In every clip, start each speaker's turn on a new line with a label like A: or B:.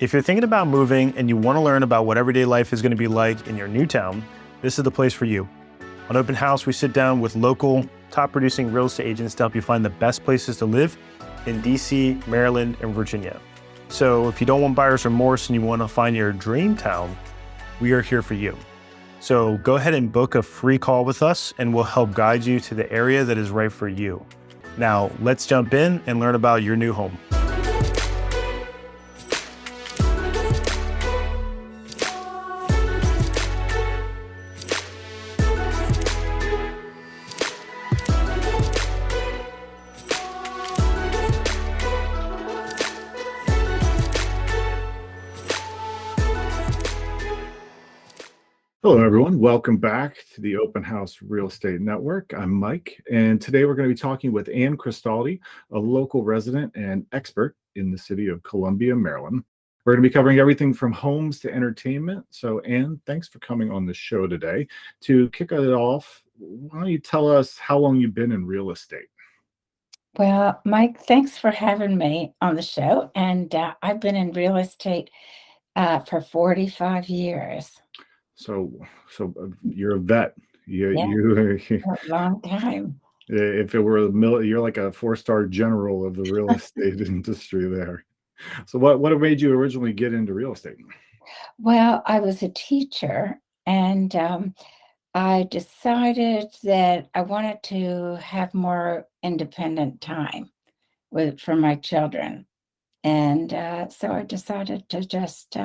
A: If you're thinking about moving and you want to learn about what everyday life is going to be like in your new town, this is the place for you. On Open House, we sit down with local, top producing real estate agents to help you find the best places to live in DC, Maryland, and Virginia. So if you don't want buyer's remorse and you want to find your dream town, we are here for you. So go ahead and book a free call with us and we'll help guide you to the area that is right for you. Now, let's jump in and learn about your new home.
B: Hello, everyone. Welcome back to the Open House Real Estate Network. I'm Mike, and today we're going to be talking with Ann Cristaldi, a local resident and expert in the city of Columbia, Maryland. We're going to be covering everything from homes to entertainment. So, Ann, thanks for coming on the show today. To kick it off, why don't you tell us how long you've been in real estate?
C: Well, Mike, thanks for having me on the show. And I've been in real estate for 45 years.
B: So you're a vet.
C: Yeah,
B: You
C: a long time.
B: if it were you're like a four-star general of the real estate industry there. So what made you originally get into real estate?
C: Well, I was a teacher, and I decided that I wanted to have more independent time for my children. And so I decided to just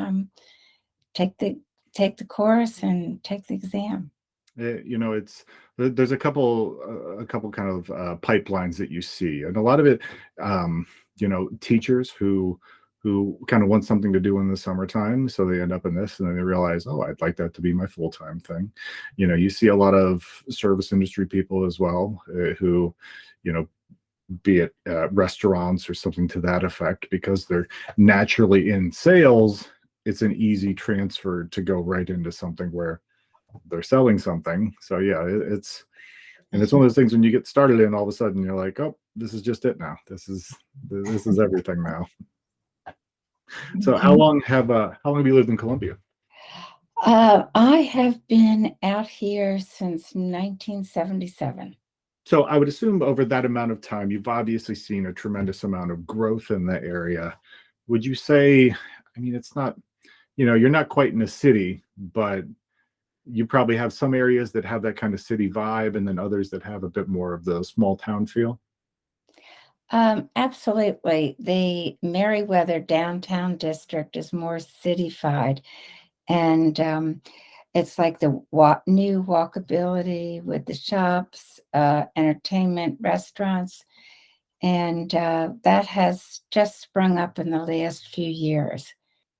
C: take the course and take the exam.
B: There's a couple kind of pipelines that you see, and a lot of it, teachers who kind of want something to do in the summertime, so they end up in this, and then they realize, oh, I'd like that to be my full-time thing. You see a lot of service industry people as well, who, be it restaurants or something to that effect, because they're naturally in sales. It's an easy transfer to go right into something where they're selling something. So yeah, it's one of those things when you get started in, all of a sudden you're like, oh, this is just it now. This is everything now. So how long have you lived in Columbia?
C: I have been out here since 1977.
B: So I would assume over that amount of time, you've obviously seen a tremendous amount of growth in the area. Would you say, it's not, you're not quite in a city, but you probably have some areas that have that kind of city vibe, and then others that have a bit more of the small town feel?
C: Absolutely. The Merriweather downtown district is more cityfied, and it's like the new walkability with the shops, entertainment, restaurants, and that has just sprung up in the last few years.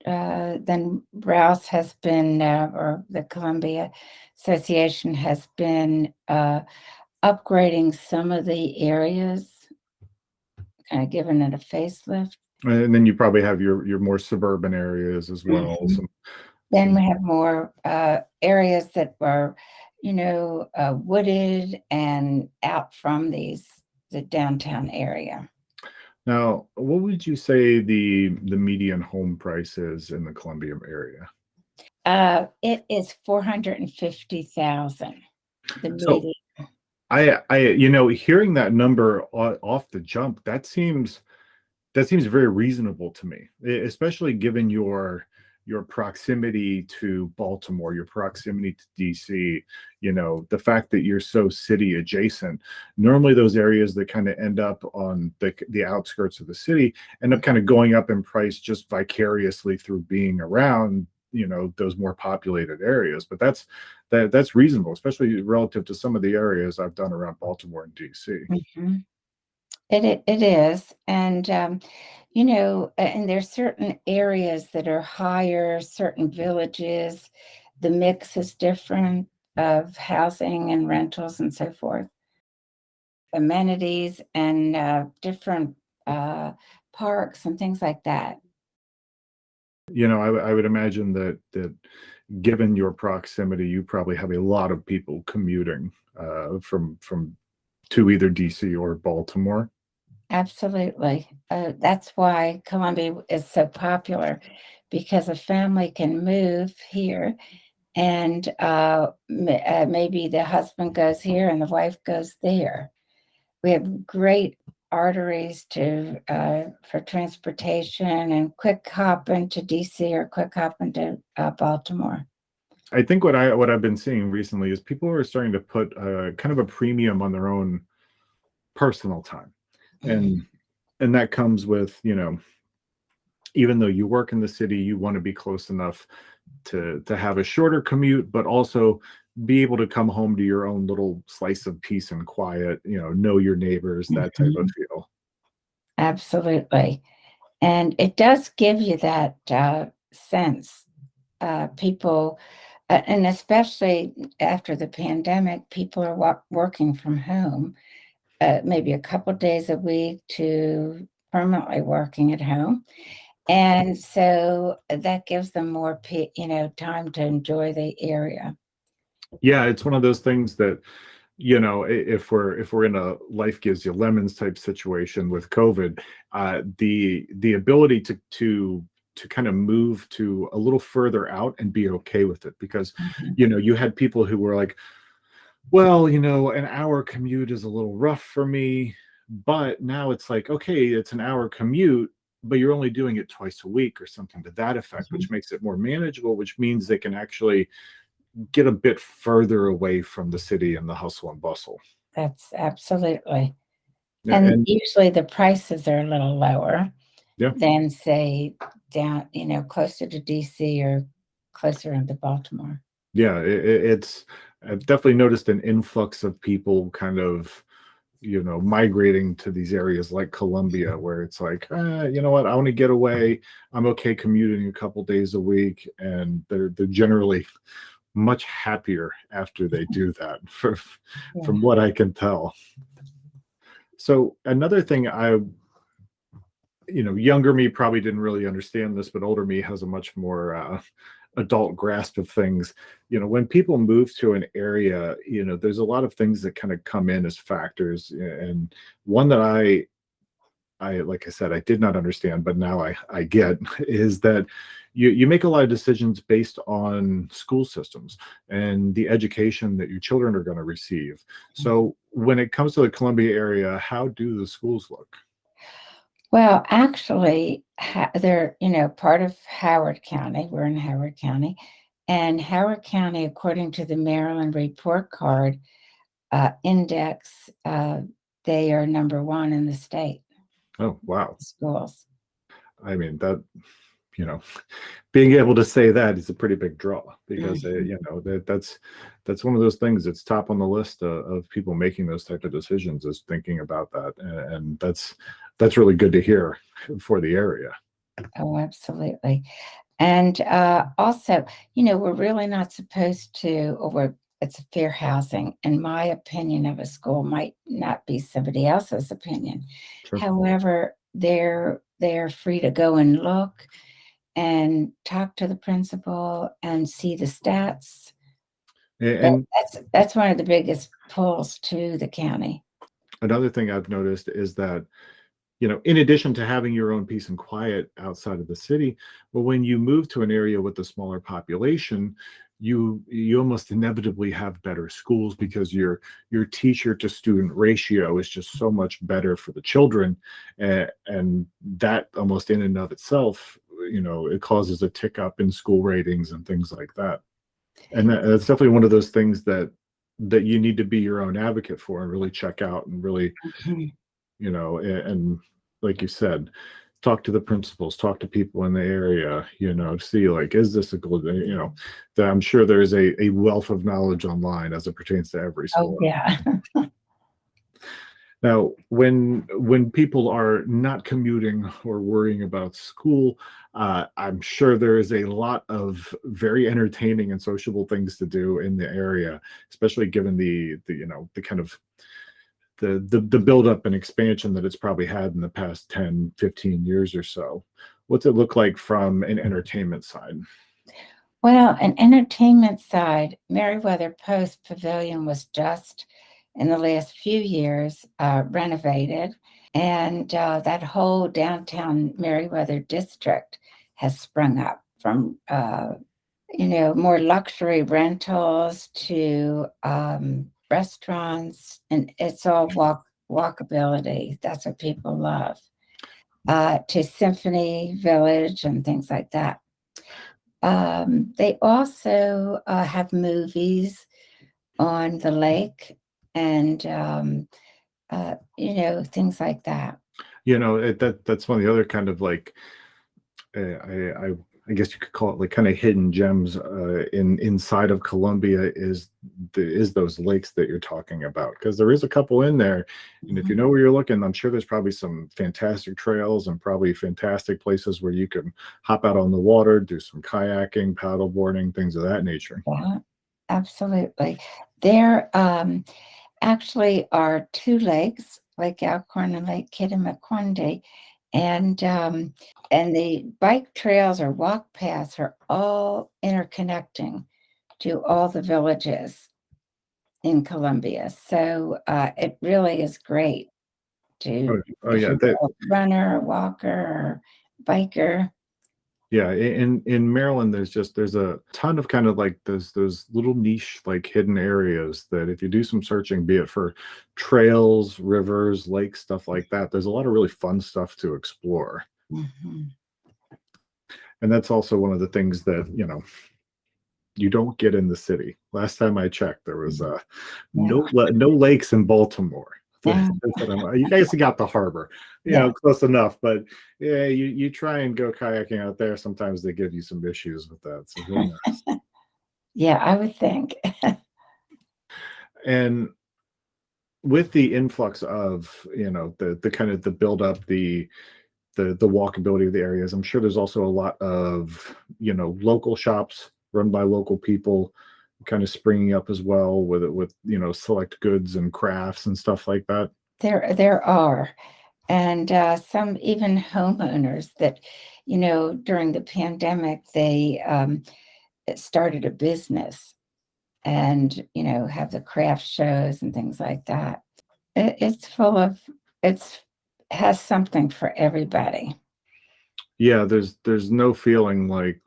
C: Then Rouse has been, or the Columbia Association has been upgrading some of the areas, kind of giving it a facelift.
B: And then you probably have your more suburban areas as well.
C: Mhm. Then we have more areas that were, wooded and out from the downtown area.
B: Now, what would you say the median home price is in the Columbia area?
C: It is $450,000. The
B: So
C: median.
B: hearing that number off the jump, that seems very reasonable to me, especially given your proximity to Baltimore, your proximity to DC, the fact that you're so city adjacent. Normally those areas that kind of end up on the outskirts of the city end up kind of going up in price just vicariously through being around, those more populated areas. But that's reasonable, especially relative to some of the areas I've done around Baltimore and DC.
C: Mm-hmm. It is, and and there's certain areas that are higher, certain villages, the mix is different of housing and rentals and so forth, amenities and different parks and things like that.
B: I would imagine that given your proximity, you probably have a lot of people commuting from to either DC or Baltimore.
C: Absolutely. That's why Columbia is so popular, because a family can move here and maybe the husband goes here and the wife goes there. We have great arteries for transportation and quick hop into DC or quick hop into Baltimore.
B: I think what I've been seeing recently is people are starting to put kind of a premium on their own personal time, and that comes with, even though you work in the city, you want to be close enough to have a shorter commute, but also be able to come home to your own little slice of peace and quiet, know your neighbors, that type of
C: Mhm.
B: feel.
C: Absolutely. And it does give you that sense. People, and especially after the pandemic, people are working from home, maybe a couple days a week to permanently working at home. And so that gives them more, time to enjoy the area.
B: Yeah, it's one of those things that, if we're in a life gives you lemons type situation with COVID, the ability to kind of move to a little further out and be okay with it, because
C: Mhm.
B: you had people who were like, well, an hour commute is a little rough for me. But now it's like, okay, it's an hour commute, but you're only doing it twice a week or something to that effect,
C: Mhm.
B: which makes it more manageable, which means they can actually get a bit further away from the city and the hustle and bustle.
C: That's absolutely. And
B: And
C: usually the prices are a little lower
B: yeah,
C: than, say, down, closer to DC or closer into Baltimore.
B: yeah, it's, I've definitely noticed an influx of people kind of, migrating to these areas like Columbia, where it's like, you know what, I want to get away. I'm okay commuting a couple days a week, and they're generally much happier after they do that,
C: Yeah.
B: from what I can tell. So another thing, younger me probably didn't really understand this, but older me has a much more adult grasp of things. When people move to an area, there's a lot of things that kind of come in as factors, and one that I like I said, I did not understand, but now I get, is that you make a lot of decisions based on school systems and the education that your children are going to receive. So when it comes to the Columbia area, how do the schools look?
C: Well, actually, they're, part of Howard County. We're in Howard County. And Howard County, according to the Maryland Report Card Index, they are number one in the state
B: Oh, wow.
C: schools.
B: I mean, that, you know, being able to say that is a pretty big draw, because
C: Mhm.
B: that's one of those things that's top on the list of people making those type of decisions, is thinking about that, and that's really good to hear for the area.
C: Oh, absolutely. And also, we're really not supposed to, it's fair housing. And my opinion of a school might not be somebody else's opinion.
B: Sure.
C: However, they're free to go and look and talk to the principal and see the stats.
B: And
C: That's one of the biggest pulls to the county.
B: another thing I've noticed is that, in addition to having your own peace and quiet outside of the city, but when you move to an area with a smaller population, you almost inevitably have better schools, because your teacher to student ratio is just so much better for the children, and that almost in and of itself, it causes a tick up in school ratings and things like that. And that's definitely one of those things that you need to be your own advocate for, and really check out, and really,
C: Mhm.
B: and like you said, talk to the principals, talk to people in the area, see, like, is this a good, that I'm sure there's a wealth of knowledge online as it pertains to every
C: Oh,
B: school.
C: yeah.
B: Now, when people are not commuting or worrying about school, I'm sure there is a lot of very entertaining and sociable things to do in the area, especially given the kind of the buildup and expansion that it's probably had in the past 10, 15 years or so. What's it look like from an entertainment side?
C: Well, an entertainment side, Meriwether Post Pavilion was just in the last few years renovated, And that whole downtown Meriwether district has sprung up from, more luxury rentals to restaurants, and it's all walkability. That's what people love. To Symphony Village and things like that. They also have movies on the lake and, things like that.
B: That's one of the other kind of like I guess you could call it like kind of hidden gems inside of Columbia is those lakes that you're talking about, because there is a couple in there, and if you know where you're looking, I'm sure there's probably some fantastic trails and probably fantastic places where you can hop out on the water, do some kayaking, paddle boarding, things of that nature.
C: Yeah, absolutely. There actually are two lakes, Lake Alcorn and Lake Kittamaqundi, and the bike trails or walk paths are all interconnecting to all the villages in Columbia. So it really is great to if
B: Yeah,
C: you're a runner, a walker, or biker.
B: yeah, in Maryland, there's a ton of kind of like those little niche like hidden areas that if you do some searching, be it for trails, rivers, lakes, stuff like that, there's a lot of really fun stuff to explore.
C: Mhm.
B: And that's also one of the things that, you don't get in the city. Last time I checked, there was no lakes in Baltimore.
C: Yeah.
B: You guys got the harbor,
C: Yeah.
B: close enough, but yeah, you try and go kayaking out there. Sometimes they give you some issues with that. So who knows?
C: Yeah, I would think.
B: And with the influx of, the kind of the build up, the walkability of the areas, I'm sure there's also a lot of, local shops run by local people kind of springing up as well with select goods and crafts and stuff like that.
C: There are, and some even homeowners that, during the pandemic, they started a business and, have the craft shows and things like that. It's full of, it's has something for everybody.
B: Yeah, there's no feeling like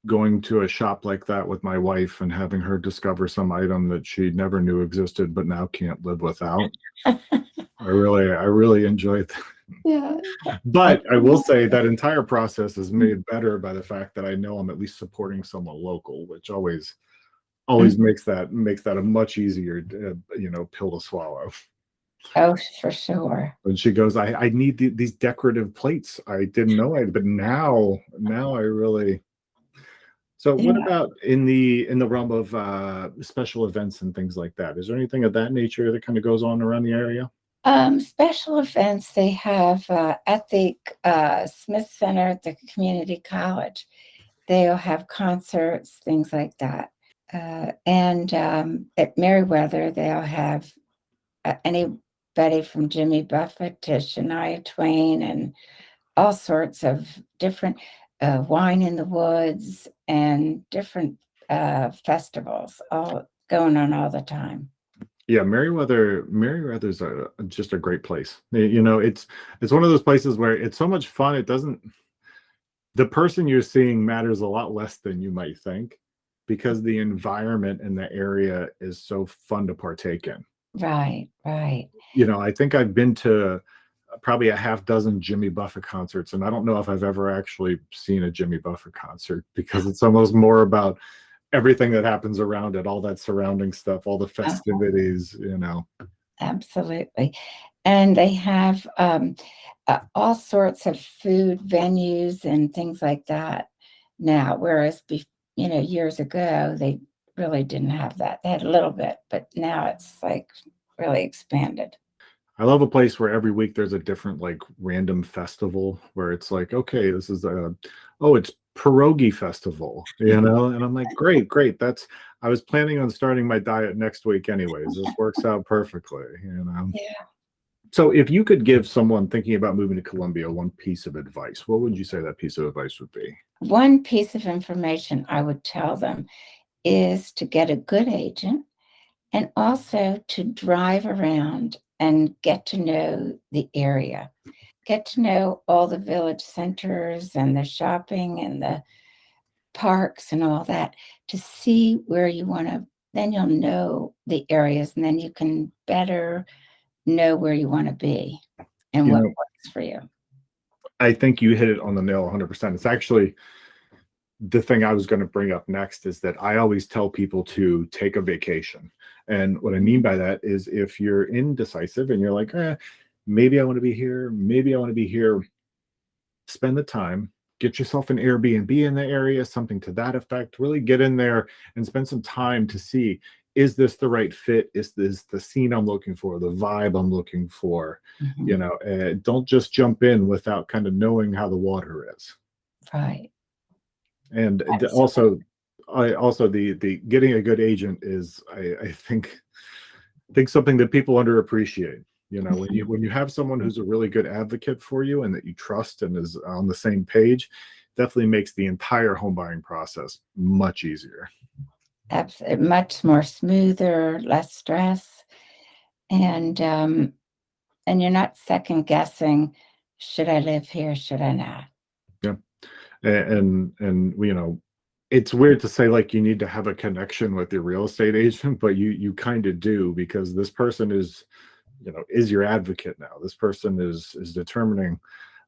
B: going to a shop like that with my wife and having her discover some item that she never knew existed but now can't live without. I really enjoyed that.
C: Yeah.
B: But I will say that entire process is made better by the fact that I know I'm at least supporting someone local, which always makes that a much easier pill to swallow.
C: Oh, for sure.
B: And she goes, I need these decorative plates. I didn't know but now I really. So what
C: Yeah.
B: about in the realm of special events and things like that? Is there anything of that nature that kind of goes on around the area?
C: Special events they have at the Smith Center at the community college. They'll have concerts, things like that. And at Meriwether, they'll have anybody from Jimmy Buffett to Shania Twain and all sorts of different wine in the woods and different festivals all going on all the time.
B: Yeah, Meriwether's just a great place. It's one of those places where it's so much fun. It doesn't. The person you're seeing matters a lot less than you might think, because the environment in the area is so fun to partake in.
C: Right.
B: I think I've been to probably a half dozen Jimmy Buffett concerts, and I don't know if I've ever actually seen a Jimmy Buffett concert, because it's almost more about everything that happens around it, all that surrounding stuff, all the festivities.
C: Absolutely. And they have all sorts of food venues and things like that now, whereas years ago they really didn't have that. They had a little bit, but now it's like really expanded.
B: I love a place where every week there's a different like random festival where it's like, okay, this is it's pierogi festival, and I'm like, great. I was planning on starting my diet next week anyways. This works out perfectly.
C: Yeah.
B: So if you could give someone thinking about moving to Columbia one piece of advice, what would you say that piece of advice would be?
C: One piece of information I would tell them is to get a good agent and also to drive around and get to know the area. Get to know all the village centers and the shopping and the parks and all that to see where you want to, then you'll know the areas and then you can better know where you want to be and
B: You
C: what
B: know,
C: works for you.
B: I think you hit it on the nail 100%. It's actually the thing I was going to bring up next is that I always tell people to take a vacation. And what I mean by that is if you're indecisive and you're like, maybe I want to be here, maybe I want to be here, spend the time, get yourself an Airbnb in the area, something to that effect. Really get in there and spend some time to see, is this the right fit? Is this the scene I'm looking for, the vibe I'm looking for?
C: Mhm.
B: Don't just jump in without kind of knowing how the water is.
C: Right.
B: And
C: Absolutely.
B: also the getting a good agent is I think something that people underappreciate. When you have someone who's a really good advocate for you and that you trust and is on the same page, definitely makes the entire home buying process much easier.
C: Absolutely. Much more smoother, less stress. And you're not second guessing, should I live here? Should I not?
B: Yeah. And it's weird to say like you need to have a connection with your real estate agent, but you kind of do, because this person is your advocate now. This person is determining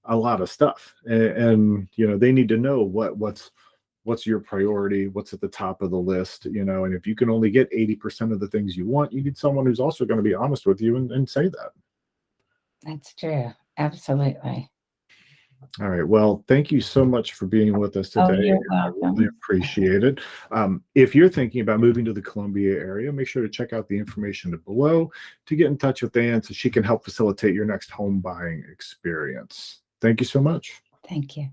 B: a lot of stuff, and they need to know what's your priority, what's at the top of the list, and if you can only get 80% of the things you want, you need someone who's also going to be honest with you and say that.
C: That's true. Absolutely.
B: All right. Well, thank you so much for being with us
C: Oh,
B: today.
C: you're
B: I really
C: welcome.
B: appreciate it. If you're thinking about moving to the Columbia area, make sure to check out the information below to get in touch with Ann so she can help facilitate your next home buying experience. Thank you so much.
C: Thank you.